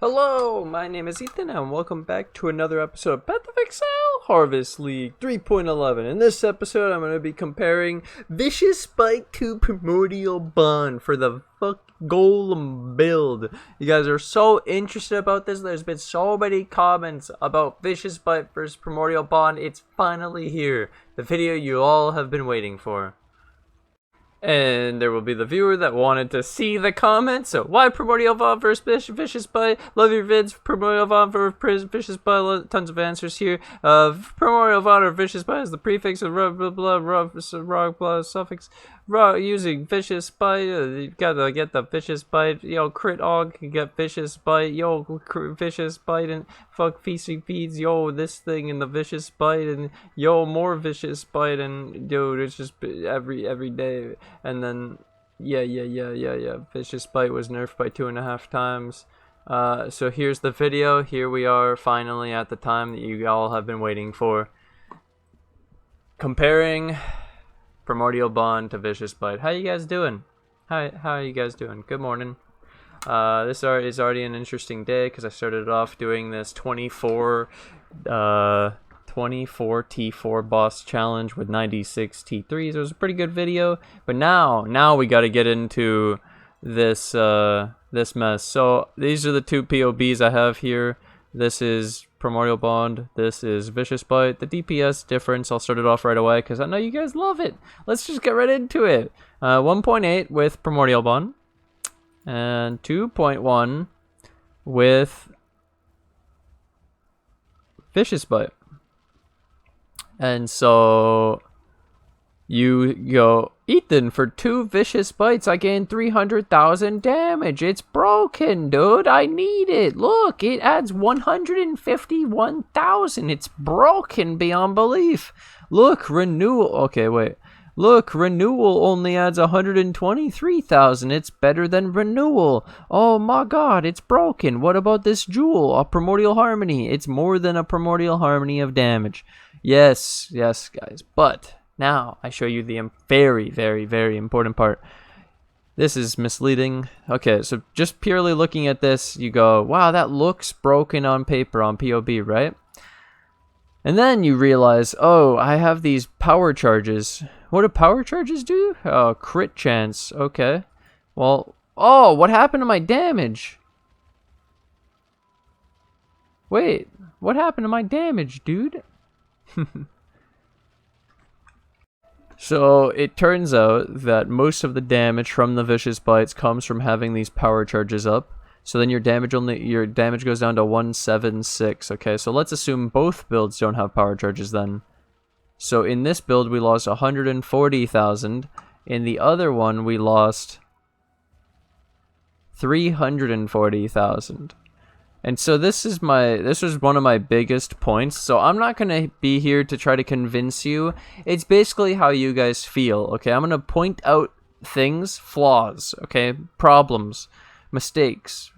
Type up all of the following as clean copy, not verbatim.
Hello, my name is Ethan and welcome back to another episode of Path of Exile Harvest League 3.11. In this episode, I'm going to be comparing Vicious Bite to Primordial Bond for the Golem build. You guys are so interested about this. There's been so many comments about Vicious Bite versus Primordial Bond. It's finally here. The video you all have been waiting for. And there will be the viewer that wanted to see the comments. So why Primordial Bond versus Vicious Bite? Love your vids. Primordial Bond versus Vicious Bite. Tons of answers here. Primordial Bond or Vicious Bite is the prefix of blah suffix. Using Vicious Bite, you gotta get the Vicious Bite. Yo, Crit Og can get Vicious Bite. Yo, Vicious Bite and fuck Feasting Feeds. Yo, this thing and the Vicious Bite and yo, more Vicious Bite and dude, it's just every day. And then yeah. Vicious Bite was nerfed by 2.5 times. So here's the video. Here we are finally at the time that you all have been waiting for. Comparing Primordial Bond to Vicious Bite. How you guys doing? How are you guys doing? Good morning. This is already an interesting day because I started off doing this 24 T4 boss challenge with 96 T3s. It was a pretty good video, but now we got to get into this this mess. So these are the two POBs I have here. This is Primordial Bond. This is Vicious Bite. The DPS difference, I'll start it off right away because I know you guys love it. Let's just get right into it. 1.8 with Primordial Bond and 2.1 with Vicious Bite. And so you go, Ethan, for 2 Vicious Bites, I gained 300,000 damage. It's broken, dude. I need it. Look, it adds 151,000. It's broken beyond belief. Look, renewal. Okay, wait. Look, renewal only adds 123,000. It's better than renewal. Oh my god, it's broken. What about this jewel? A Primordial Harmony. It's more than a Primordial Harmony of damage. Yes, guys. But now I show you the very important part. This is misleading. Okay, so just purely looking at this, you go, wow, that looks broken on paper on POB, right? And then you realize, oh, I have these power charges. What do power charges do? Oh, crit chance. Okay. Well, oh, what happened to my damage? Wait, what happened to my damage, dude? So it turns out that most of the damage from the Vicious Bites comes from having these power charges up. So then your damage goes down to 176. Okay, so let's assume both builds don't have power charges then. So in this build we lost 140,000. In the other one we lost 340,000. And so this was one of my biggest points. So I'm not going to be here to try to convince you. It's basically how you guys feel, okay? I'm going to point out things, flaws, okay? Problems, mistakes,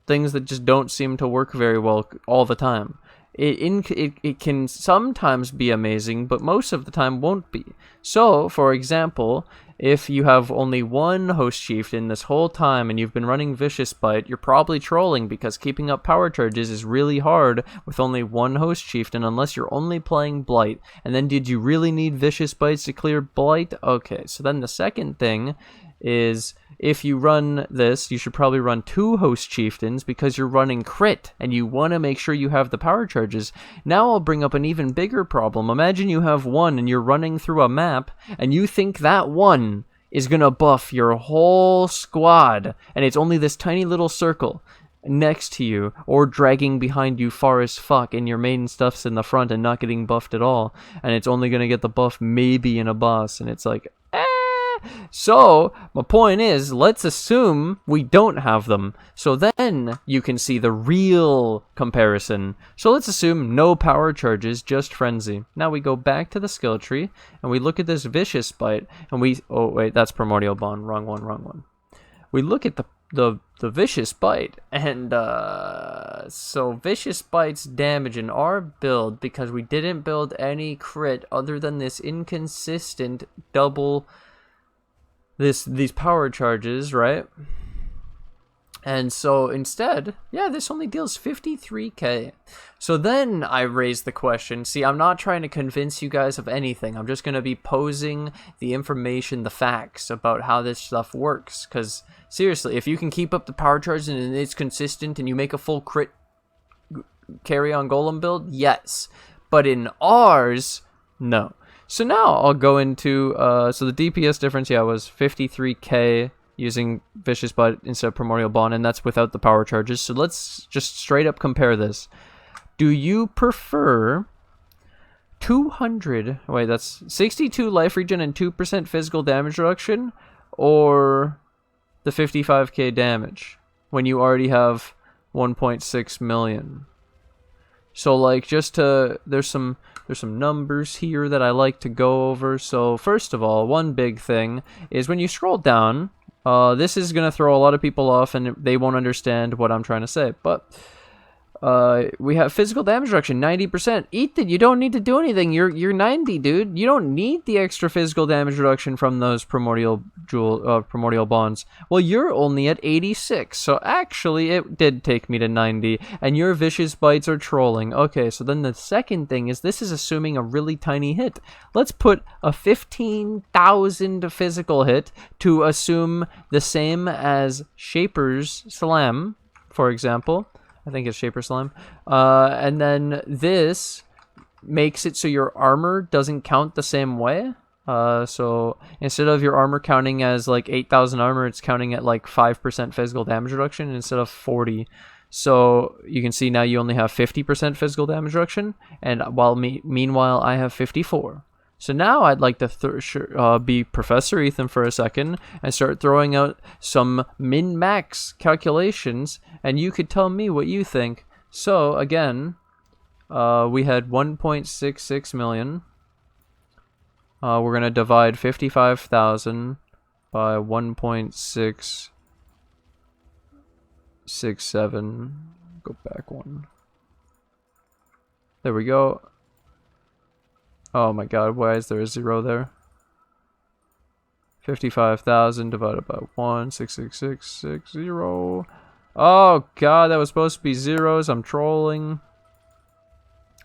things that just don't seem to work very well all the time. It can sometimes be amazing, but most of the time won't be. So, for example, if you have only one host chieftain this whole time and you've been running Vicious Bite, you're probably trolling because keeping up power charges is really hard with only one host chieftain unless you're only playing Blight. And then did you really need Vicious Bites to clear Blight? Okay, so then the second thing is if you run this, you should probably run 2 host chieftains because you're running crit and you want to make sure you have the power charges. Now I'll bring up an even bigger problem. Imagine you have one and you're running through a map and you think that one is going to buff your whole squad and it's only this tiny little circle next to you or dragging behind you far as fuck and your main stuff's in the front and not getting buffed at all and it's only going to get the buff maybe in a boss and it's like, So, my point is, let's assume we don't have them. So then you can see the real comparison. So let's assume no power charges, just frenzy. Now we go back to the skill tree, and we look at this Vicious Bite, and oh wait, that's Primordial Bond, wrong one. We look at the Vicious Bite, and so Vicious Bite's damage in our build, because we didn't build any crit other than this inconsistent double... these power charges, right? And so instead, yeah, this only deals 53k. So then I raised the question. See, I'm not trying to convince you guys of anything. I'm just going to be posing the information, the facts about how this stuff works. Because seriously, if you can keep up the power charge and it's consistent and you make a full crit carry on golem build, yes. But in ours, no. So now I'll go into, so the DPS difference, yeah, was 53k. Using Vicious Bite instead of Primordial Bond, and that's without the power charges. So let's just straight up compare this. Do you prefer 200, wait, that's 62 life regen and 2% physical damage reduction, or the 55k damage when you already have 1.6 million? So like, just to, there's some numbers here that I like to go over. So first of all, one big thing is when you scroll down, this is going to throw a lot of people off and they won't understand what I'm trying to say. But we have physical damage reduction, 90%. Ethan, you don't need to do anything. You're 90, dude. You don't need the extra physical damage reduction from those primordial bonds. Well, you're only at 86. So actually, it did take me to 90. And your vicious bites are trolling. Okay, so then the second thing is this is assuming a really tiny hit. Let's put a 15,000 physical hit to assume the same as Shaper's Slam, for example. I think it's Shaper Slime. And then this makes it so your armor doesn't count the same way. So instead of your armor counting as like 8,000 armor, it's counting at like 5% physical damage reduction instead of 40. So you can see now you only have 50% physical damage reduction, and meanwhile I have 54. So now I'd like to be Professor Ethan for a second and start throwing out some min-max calculations, and you could tell me what you think. So again, we had 1.66 million. We're going to divide 55,000 by 1.667. Go back one. There we go. Oh my god, why is there a 0 there? 55,000 divided by 1.66660. Oh god, that was supposed to be zeros. I'm trolling.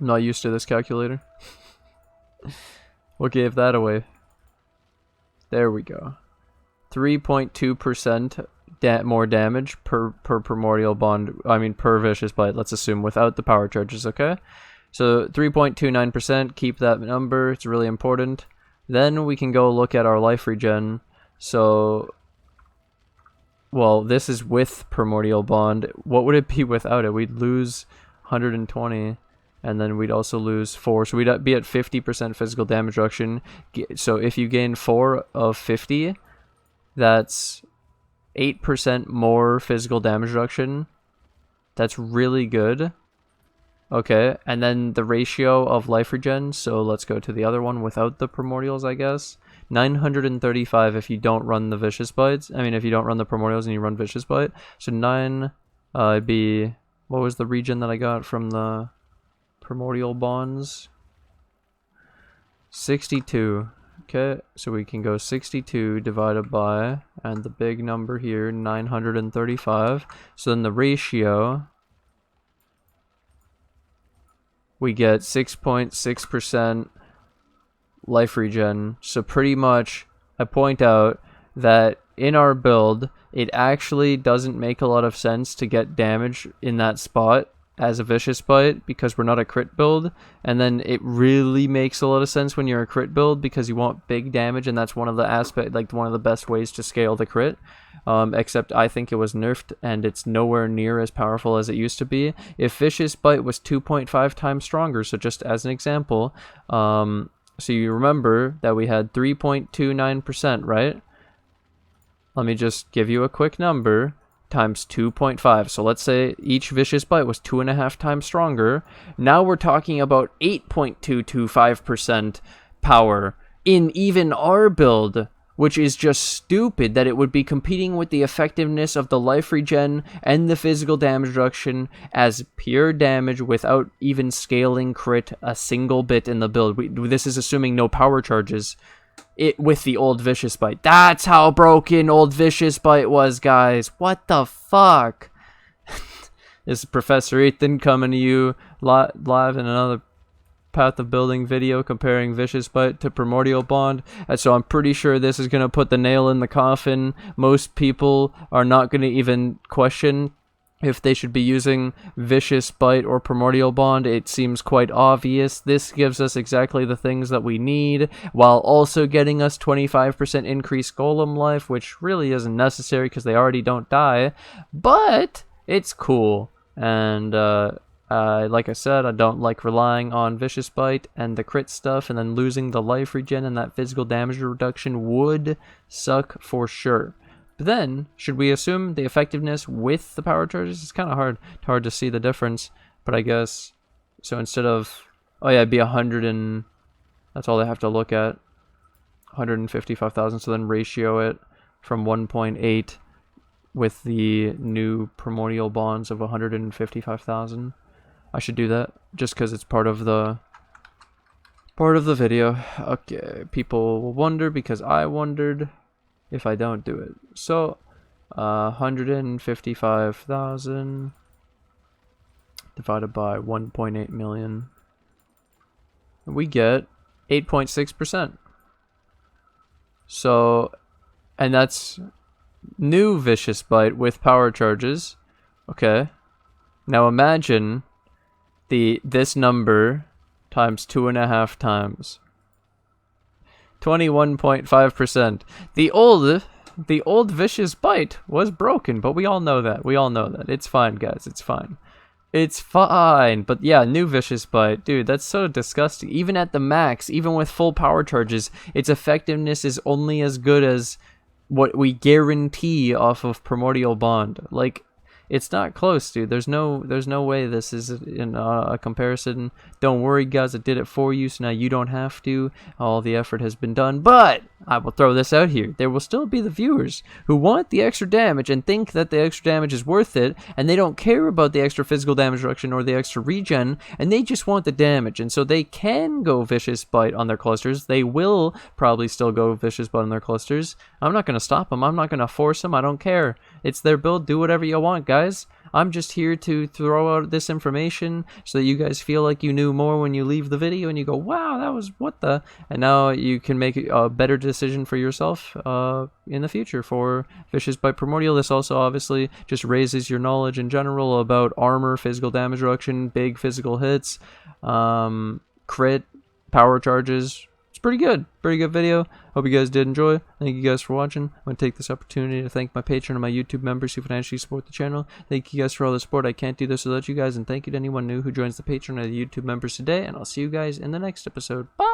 I'm not used to this calculator. What gave that away? There we go. 3.2% more damage per primordial bond. I mean, per vicious bite, let's assume, without the power charges, okay? So 3.29%, keep that number, it's really important. Then we can go look at our life regen. So, well, this is with Primordial Bond. What would it be without it? We'd lose 120, and then we'd also lose 4. So we'd be at 50% physical damage reduction. So if you gain 4 of 50, that's 8% more physical damage reduction. That's really good. Okay, and then the ratio of life regen, so let's go to the other one without the primordials, I guess. 935 if you don't run the vicious bites. I mean, if you don't run the primordials and you run vicious bite. So 9, it'd be, what was the regen that I got from the primordial bonds? 62. Okay, so we can go 62 divided by, and the big number here, 935. So then the ratio, we get 6.6% life regen. So pretty much, I point out that in our build, it actually doesn't make a lot of sense to get damage in that spot as a vicious bite because we're not a crit build, and then it really makes a lot of sense when you're a crit build because you want big damage, and that's one of the best ways to scale the crit. Except I think it was nerfed and it's nowhere near as powerful as it used to be. If Vicious Bite was 2.5 times stronger, so just as an example, so you remember that we had 3.29%, right? Let me just give you a quick number. Times 2.5. So let's say each Vicious Bite was 2.5 times stronger. Now we're talking about 8.225% power in even our build, which is just stupid that it would be competing with the effectiveness of the life regen and the physical damage reduction as pure damage without even scaling crit a single bit in the build. This is assuming no power charges. it with the old Vicious Bite. That's how broken old Vicious Bite was, guys. What the fuck? This is Professor Ethan coming to you live in another Path of Building video comparing Vicious Bite to Primordial Bond. And so I'm pretty sure this is going to put the nail in the coffin. Most people are not going to even question if they should be using Vicious Bite or Primordial Bond. It seems quite obvious. This gives us exactly the things that we need, while also getting us 25% increased Golem life, which really isn't necessary because they already don't die. But it's cool. And like I said, I don't like relying on Vicious Bite and the crit stuff, and then losing the life regen and that physical damage reduction would suck for sure. But then, should we assume the effectiveness with the power charges? It's kind of hard to see the difference, but I guess, so instead of, oh yeah, it'd be 100 and, that's all they have to look at, 155,000, so then ratio it from 1.8 with the new Primordial Bonds of 155,000. I should do that, just because it's part of the video. Okay, people will wonder, because I wondered, if I don't do it. So, 155,000 divided by 1.8 million. We get 8.6%. So, and that's new Vicious Bite with power charges. Okay. Now imagine this number times 2.5 times. 21.5%. The old Vicious Bite was broken, but we all know that. It's fine, guys. It's fine. It's fine. But yeah, new Vicious Bite. Dude, that's so disgusting. Even at the max, even with full power charges, its effectiveness is only as good as what we guarantee off of Primordial Bond. Like, it's not close, dude. There's no way this is in a comparison. Don't worry, guys. I did it for you, so now you don't have to. All the effort has been done. But I will throw this out here. There will still be the viewers who want the extra damage and think that the extra damage is worth it, and they don't care about the extra physical damage reduction or the extra regen, and they just want the damage. And so they can go Vicious Bite on their clusters. They will probably still go Vicious Bite on their clusters. I'm not going to stop them. I'm not going to force them. I don't care. It's their build. Do whatever you want, guys. I'm just here to throw out this information so that you guys feel like you knew more when you leave the video and you go, wow, that was what the... And now you can make a better decision for yourself in the future for Vicious Bite Primordial. This also obviously just raises your knowledge in general about armor, physical damage reduction, big physical hits, crit, power charges. Pretty good video. Hope you guys did enjoy. Thank you guys for watching. I'm going to take this opportunity to thank my Patreon and my YouTube members who financially support the channel. Thank you guys for all the support. I can't do this without you guys, and thank you to anyone new who joins the Patreon or the YouTube members today, and I'll see you guys in the next episode. Bye!